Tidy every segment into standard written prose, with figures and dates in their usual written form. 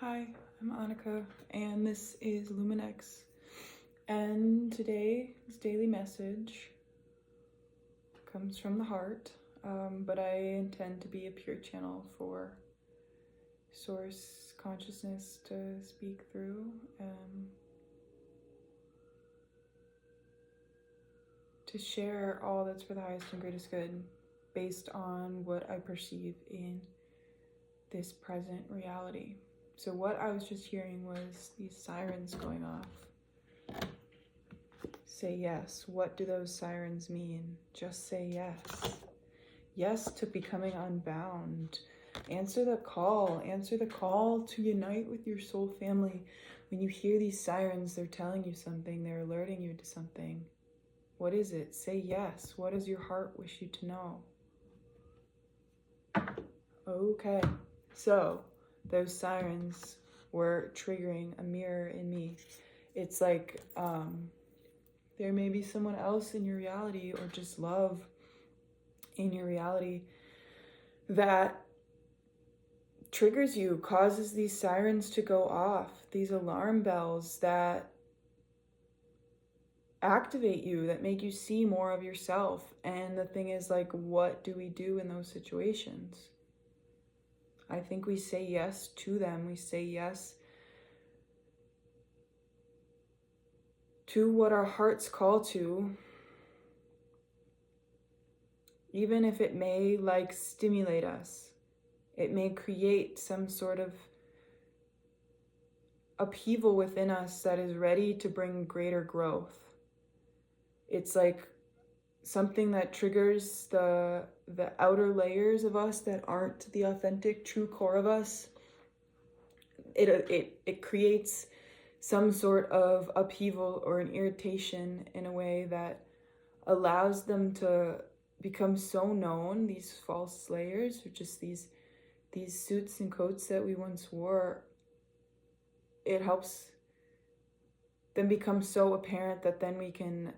Hi, I'm Annika, and this is Luminex. And today's daily message comes from the heart, but I intend to be a pure channel for source consciousness to speak through, to share all that's for the highest and greatest good based on what I perceive in this present reality. So what I was just hearing was these sirens going off. Say yes. What do those sirens mean? Just say yes. Yes to becoming unbound. Answer the call. Answer the call to unite with your soul family. When you hear these sirens, they're telling you something. They're alerting you to something. What is it? Say yes. What does your heart wish you to know? Okay. So those sirens were triggering a mirror in me. It's like there may be someone else in your reality, or just love in your reality, that triggers you, causes these sirens to go off, these alarm bells that activate you, that make you see more of yourself. And the thing is, like, what do we do in those situations? I think we say yes to them. We say yes to what our hearts call to, even if it may stimulate us. It may create some sort of upheaval within us that is ready to bring greater growth. It's like something that triggers the outer layers of us that aren't the authentic, true core of us. It creates some sort of upheaval or an irritation in a way that allows them to become so known, these false layers, or just these suits and coats that we once wore. It helps them become so apparent that then we can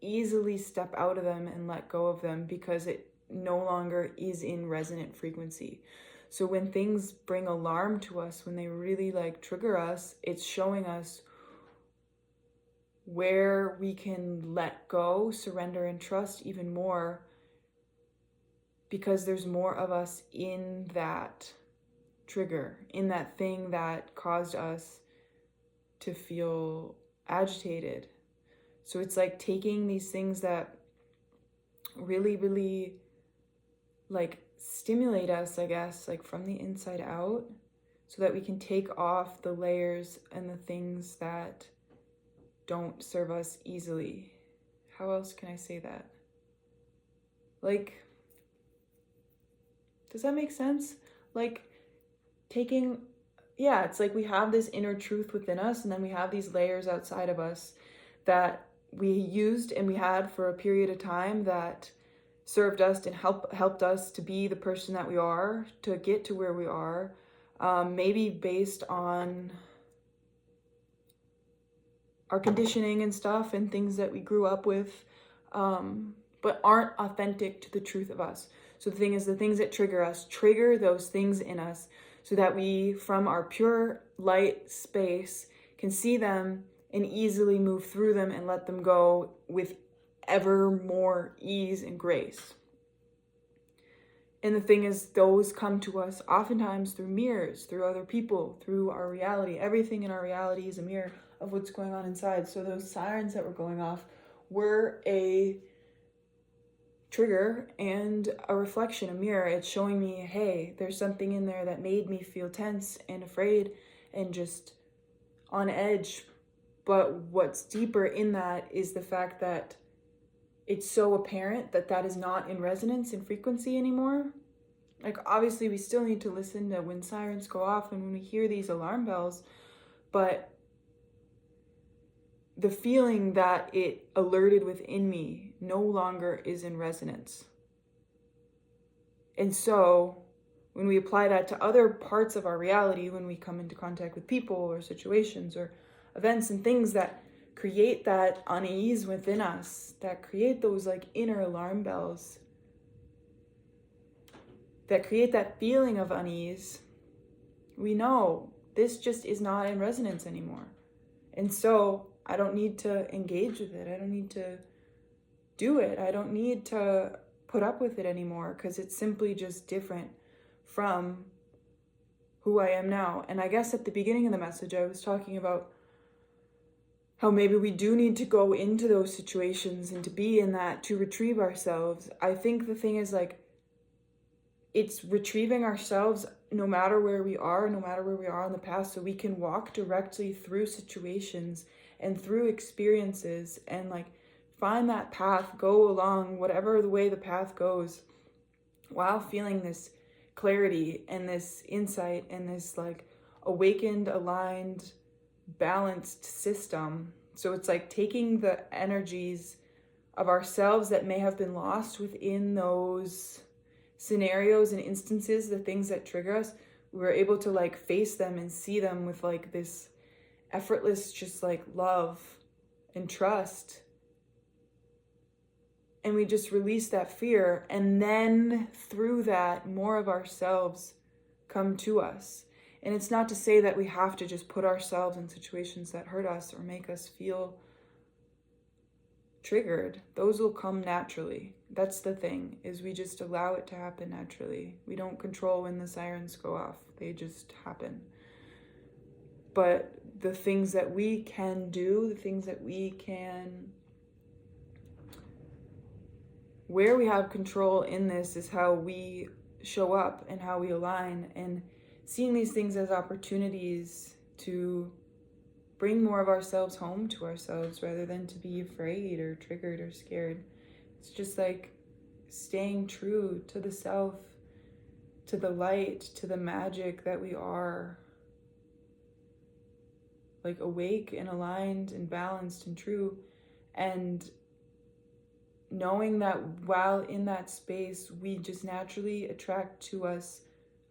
easily step out of them and let go of them, because it no longer is in resonant frequency. So when things bring alarm to us, when they really trigger us, it's showing us where we can let go, surrender, and trust even more, because there's more of us in that trigger, in that thing that caused us to feel agitated. So it's like taking these things that really, really stimulate us, I guess, from the inside out, so that we can take off the layers and the things that don't serve us easily. How else can I say that? Does that make sense? It's like we have this inner truth within us, and then we have these layers outside of us that we used and we had for a period of time that served us and helped us to be the person that we are, to get to where we are, maybe based on our conditioning and stuff and things that we grew up with, but aren't authentic to the truth of us. So the thing is, the things that trigger us, trigger those things in us, so that we, from our pure light space, can see them and easily move through them and let them go with ever more ease and grace. And the thing is, those come to us oftentimes through mirrors, through other people, through our reality. Everything in our reality is a mirror of what's going on inside. So those sirens that were going off were a trigger and a reflection, a mirror. It's showing me, hey, there's something in there that made me feel tense and afraid and just on edge. But what's deeper in that is the fact that it's so apparent that that is not in resonance and frequency anymore. Obviously we still need to listen to when sirens go off and when we hear these alarm bells, but the feeling that it alerted within me no longer is in resonance. And so when we apply that to other parts of our reality, when we come into contact with people or situations or events and things that create that unease within us, that create those inner alarm bells, that create that feeling of unease, we know this just is not in resonance anymore. And so I don't need to engage with it. I don't need to do it. I don't need to put up with it anymore, because it's simply just different from who I am now. And I guess at the beginning of the message, I was talking about how maybe we do need to go into those situations and to be in that, to retrieve ourselves. I think the thing is, like, it's retrieving ourselves no matter where we are in the past, so we can walk directly through situations and through experiences and like find that path, go along whatever the way the path goes, while feeling this clarity and this insight and this like awakened, aligned, balanced system. So it's like taking the energies of ourselves that may have been lost within those scenarios and instances, the things that trigger us, we're able to like face them and see them with like this effortless, just like love and trust. And we just release that fear, and then through that, more of ourselves come to us. And it's not to say that we have to just put ourselves in situations that hurt us or make us feel triggered. Those will come naturally. That's the thing, is we just allow it to happen naturally. We don't control when the sirens go off. They just happen. But the things that we can do, the things that we can, where we have control in this is how we show up and how we align, and seeing these things as opportunities to bring more of ourselves home to ourselves rather than to be afraid or triggered or scared. It's just like staying true to the self, to the light, to the magic that we are. Like awake and aligned and balanced and true. And knowing that while in that space, we just naturally attract to us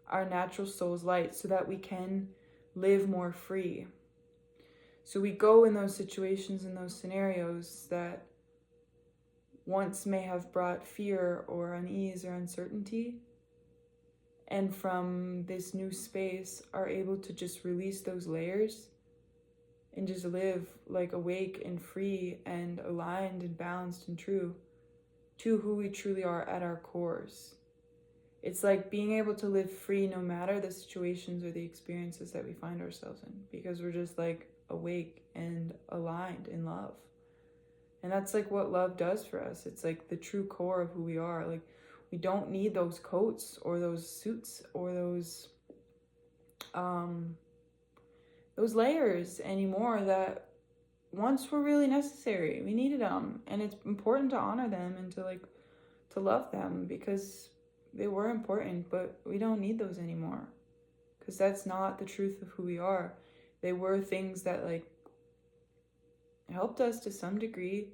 our natural soul's light so that we can live more free. So we go in those situations, in those scenarios that once may have brought fear or unease or uncertainty, and from this new space are able to just release those layers and just live like awake and free and aligned and balanced and true to who we truly are at our cores. It's like being able to live free no matter the situations or the experiences that we find ourselves in, because we're just like awake and aligned in love. And that's like what love does for us. It's like the true core of who we are. Like, we don't need those coats or those suits or those layers anymore that once were really necessary. We needed them, and it's important to honor them and to love them because they were important, but we don't need those anymore because that's not the truth of who we are. They were things that like helped us to some degree,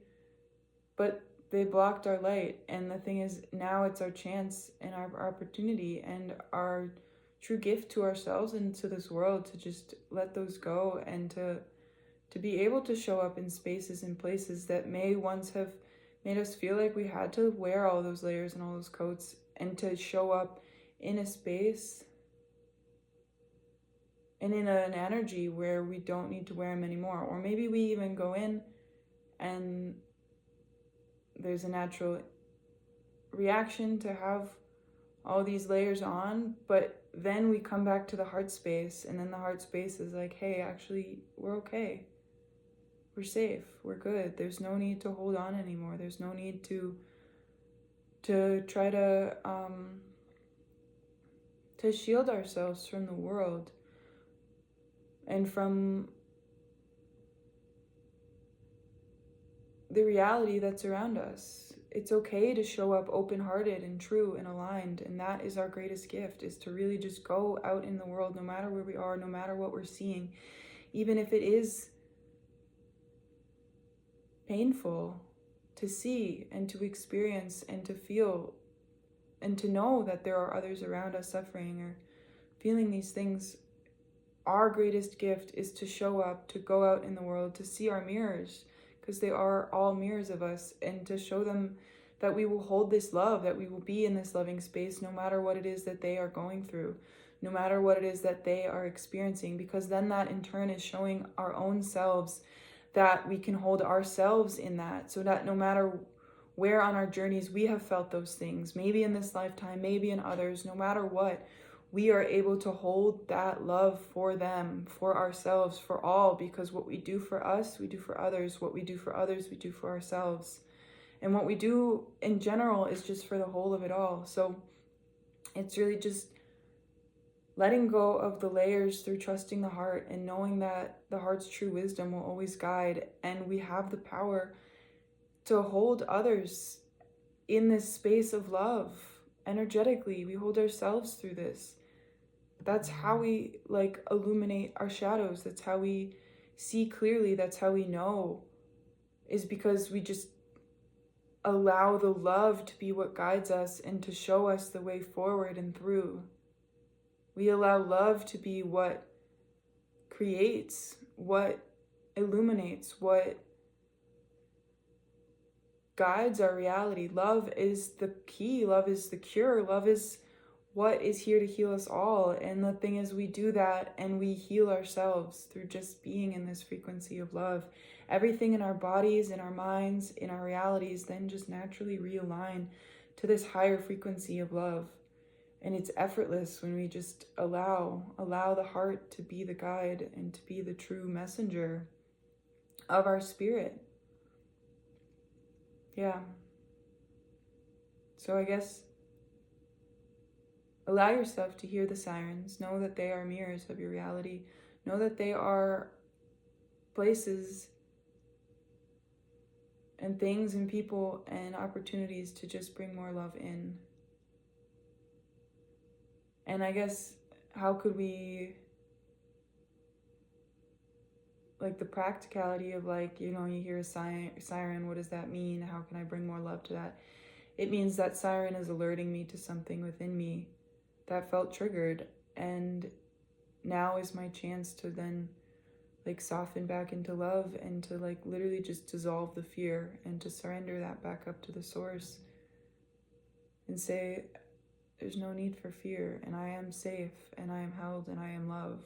but they blocked our light. And the thing is, now it's our chance and our opportunity and our true gift to ourselves and to this world to just let those go and to be able to show up in spaces and places that may once have made us feel like we had to wear all those layers and all those coats, and to show up in a space and in an energy where we don't need to wear them anymore. Or maybe we even go in and there's a natural reaction to have all these layers on, but then we come back to the heart space, and then the heart space is like, hey, actually, we're okay. We're safe. We're good. There's no need to hold on anymore. There's no need to try to shield ourselves from the world and from the reality that's around us. It's okay to show up open-hearted and true and aligned, and that is our greatest gift, is to really just go out in the world, no matter where we are, no matter what we're seeing, even if it is painful to see and to experience and to feel and to know that there are others around us suffering or feeling these things. Our greatest gift is to show up, to go out in the world, to see our mirrors, because they are all mirrors of us, and to show them that we will hold this love, that we will be in this loving space no matter what it is that they are going through, no matter what it is that they are experiencing, because then that in turn is showing our own selves that we can hold ourselves in that, so that no matter where on our journeys we have felt those things, maybe in this lifetime, maybe in others, no matter what, we are able to hold that love for them, for ourselves, for all, because what we do for us, we do for others. What we do for others, we do for ourselves. And what we do in general is just for the whole of it all. So it's really just letting go of the layers through trusting the heart and knowing that the heart's true wisdom will always guide, and we have the power to hold others in this space of love. Energetically, we hold ourselves through this. That's how we illuminate our shadows. That's how we see clearly. That's how we know, is because we just allow the love to be what guides us and to show us the way forward and through. We allow love to be what creates, what illuminates, what guides our reality. Love is the key. Love is the cure. Love is what is here to heal us all. And the thing is, we do that and we heal ourselves through just being in this frequency of love. Everything in our bodies, in our minds, in our realities then just naturally realign to this higher frequency of love. And it's effortless when we just allow the heart to be the guide and to be the true messenger of our spirit. Yeah. So I guess allow yourself to hear the sirens. Know that they are mirrors of your reality. Know that they are places and things and people and opportunities to just bring more love in. And I guess, how could we, the practicality of you hear a siren, what does that mean? How can I bring more love to that? It means that siren is alerting me to something within me that felt triggered, and now is my chance to then soften back into love and to literally just dissolve the fear and to surrender that back up to the source and say, there's no need for fear, and I am safe, and I am held, and I am love.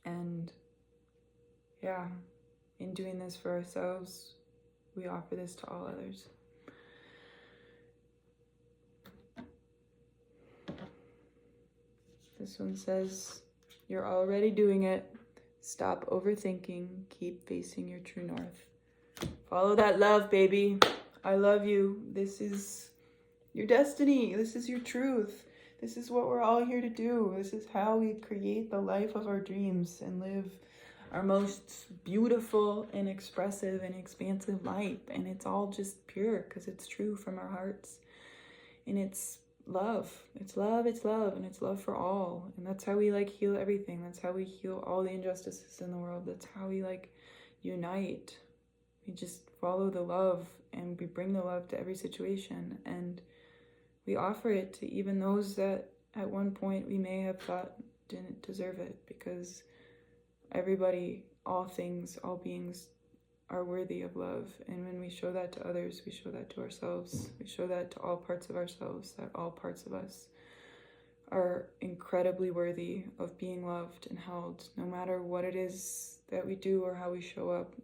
And yeah, in doing this for ourselves, we offer this to all others. This one says, you're already doing it. Stop overthinking. Keep facing your true north. Follow that love, baby. I love you. This is your destiny. This is your truth. This is what we're all here to do. This is how we create the life of our dreams and live our most beautiful and expressive and expansive life. And it's all just pure because it's true from our hearts. And it's love. It's love, and it's love for all. And that's how we heal everything. That's how we heal all the injustices in the world. That's how we unite. We just follow the love and we bring the love to every situation. And we offer it to even those that at one point we may have thought didn't deserve it, because everybody, all things, all beings are worthy of love. And when we show that to others, we show that to ourselves. We show that to all parts of ourselves, that all parts of us are incredibly worthy of being loved and held. No matter what it is that we do or how we show up,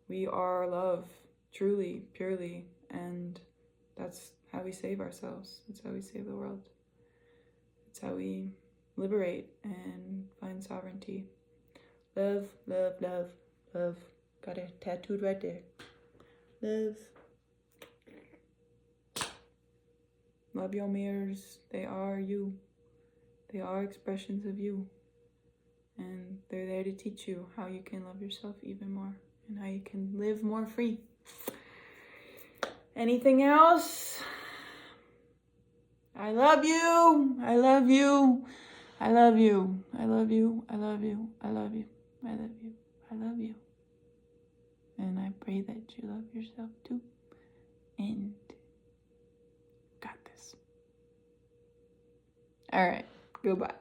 we are love, truly, purely, and that's how we save ourselves. That's how we save the world. It's how we liberate and find sovereignty. Love, love, love, love. Got it tattooed right there. Love. Love your mirrors. They are you. They are expressions of you. And they're there to teach you how you can love yourself even more and how you can live more free. Anything else? I love you. I love you. I love you. I love you. I love you. I love you. I love you. I love you. And I pray that you love yourself too. And got this. All right. Goodbye.